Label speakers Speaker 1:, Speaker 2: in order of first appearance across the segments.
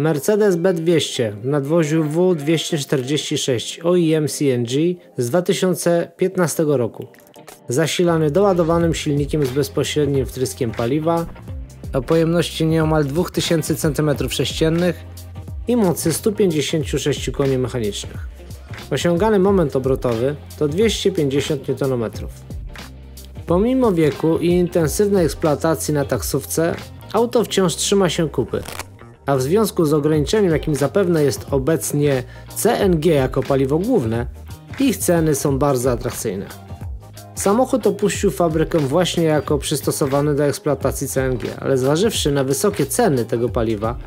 Speaker 1: Mercedes B200 w nadwoziu W246 OEM CNG z 2015 roku. Zasilany doładowanym silnikiem z bezpośrednim wtryskiem paliwa o pojemności nieomal 2000 cm3 i mocy 156 koni mechanicznych. Osiągany moment obrotowy to 250 Nm. Pomimo wieku i intensywnej eksploatacji na taksówce, auto wciąż trzyma się kupy, a w związku z ograniczeniem, jakim zapewne jest obecnie CNG jako paliwo główne, ich ceny są bardzo atrakcyjne. Samochód opuścił fabrykę właśnie jako przystosowany do eksploatacji CNG, ale zważywszy na wysokie ceny tego paliwa,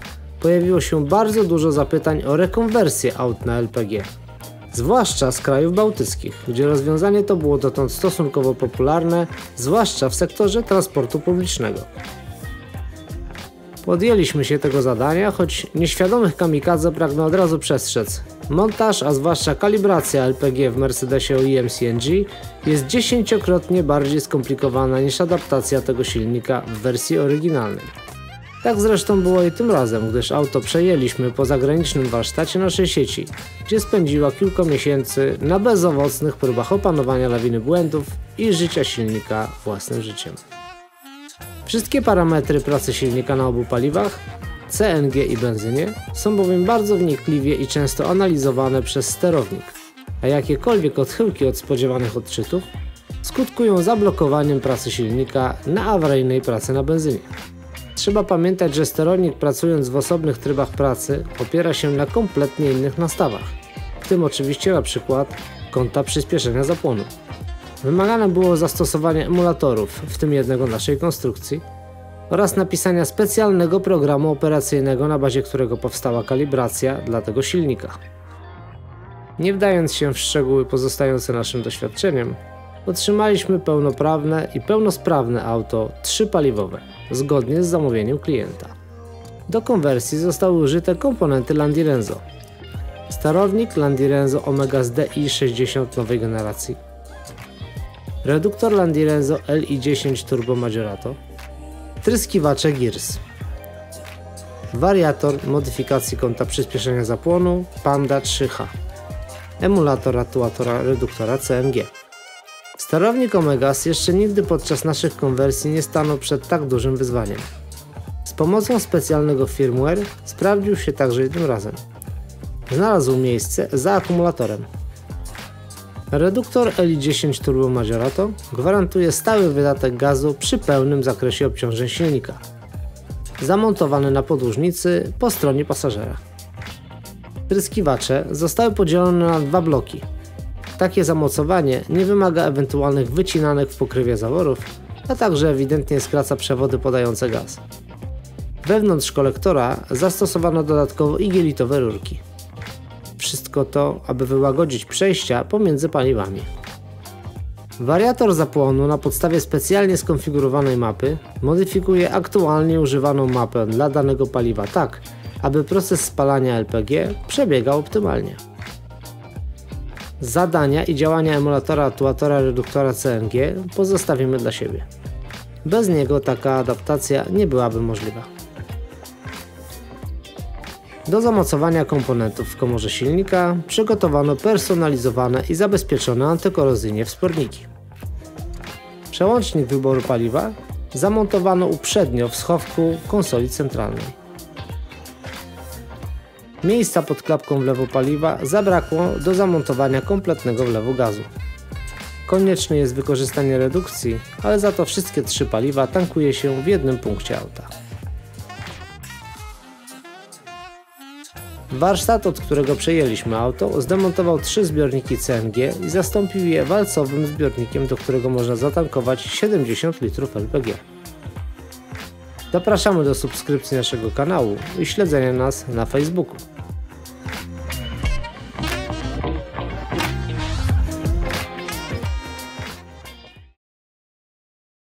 Speaker 1: pojawiło się bardzo dużo zapytań o rekonwersję aut na LPG. Zwłaszcza z krajów bałtyckich, gdzie rozwiązanie to było dotąd stosunkowo popularne, zwłaszcza w sektorze transportu publicznego. Podjęliśmy się tego zadania, choć nieświadomych kamikadze pragnę od razu przestrzec. Montaż, a zwłaszcza kalibracja LPG w Mercedesie OEM CNG jest 10-krotnie bardziej skomplikowana niż adaptacja tego silnika w wersji oryginalnej. Tak zresztą było i tym razem, gdyż auto przejęliśmy po zagranicznym warsztacie naszej sieci, gdzie spędziła kilka miesięcy na bezowocnych próbach opanowania lawiny błędów i życia silnika własnym życiem. Wszystkie parametry pracy silnika na obu paliwach, CNG i benzynie, są bowiem bardzo wnikliwie i często analizowane przez sterownik, a jakiekolwiek odchyłki od spodziewanych odczytów skutkują zablokowaniem pracy silnika na awaryjnej pracy na benzynie. Trzeba pamiętać, że sterownik, pracując w osobnych trybach pracy, opiera się na kompletnie innych nastawach, w tym oczywiście na przykład kąta przyspieszenia zapłonu. Wymagane było zastosowanie emulatorów, w tym jednego naszej konstrukcji, oraz napisania specjalnego programu operacyjnego, na bazie którego powstała kalibracja dla tego silnika. Nie wdając się w szczegóły pozostające naszym doświadczeniem, otrzymaliśmy pełnoprawne i pełnosprawne auto 3-paliwowe, zgodnie z zamówieniem klienta. Do konwersji zostały użyte komponenty Landi Renzo. Sterownik Landi Renzo Omega z DI60 nowej generacji, reduktor Landi Renzo LI10 Turbo Maggiorato, tryskiwacze Gears, wariator modyfikacji kąta przyspieszenia zapłonu Panda 3H, emulator aktuatora reduktora CNG. Sterownik Omegas jeszcze nigdy podczas naszych konwersji nie stanął przed tak dużym wyzwaniem. Z pomocą specjalnego firmware sprawdził się także i tym razem. Znalazł miejsce za akumulatorem. Reduktor LI10 Turbo Maggiorato gwarantuje stały wydatek gazu przy pełnym zakresie obciążeń silnika, zamontowany na podłużnicy po stronie pasażera. Tryskiwacze zostały podzielone na 2 bloki. Takie zamocowanie nie wymaga ewentualnych wycinanek w pokrywie zaworów, a także ewidentnie skraca przewody podające gaz. Wewnątrz kolektora zastosowano dodatkowo igielitowe rurki. Wszystko to, aby wyłagodzić przejścia pomiędzy paliwami. Wariator zapłonu na podstawie specjalnie skonfigurowanej mapy modyfikuje aktualnie używaną mapę dla danego paliwa tak, aby proces spalania LPG przebiegał optymalnie. Zadania i działania emulatora aktuatora reduktora CNG pozostawimy dla siebie. Bez niego taka adaptacja nie byłaby możliwa. Do zamocowania komponentów w komorze silnika przygotowano personalizowane i zabezpieczone antykorozyjnie wsporniki. Przełącznik wyboru paliwa zamontowano uprzednio w schowku konsoli centralnej. Miejsca pod klapką wlewu paliwa zabrakło do zamontowania kompletnego wlewu gazu. Konieczne jest wykorzystanie redukcji, ale za to wszystkie 3 paliwa tankuje się w jednym punkcie auta. Warsztat, od którego przejęliśmy auto, zdemontował 3 zbiorniki CNG i zastąpił je walcowym zbiornikiem, do którego można zatankować 70 litrów LPG. Zapraszamy do subskrypcji naszego kanału i śledzenia nas na Facebooku.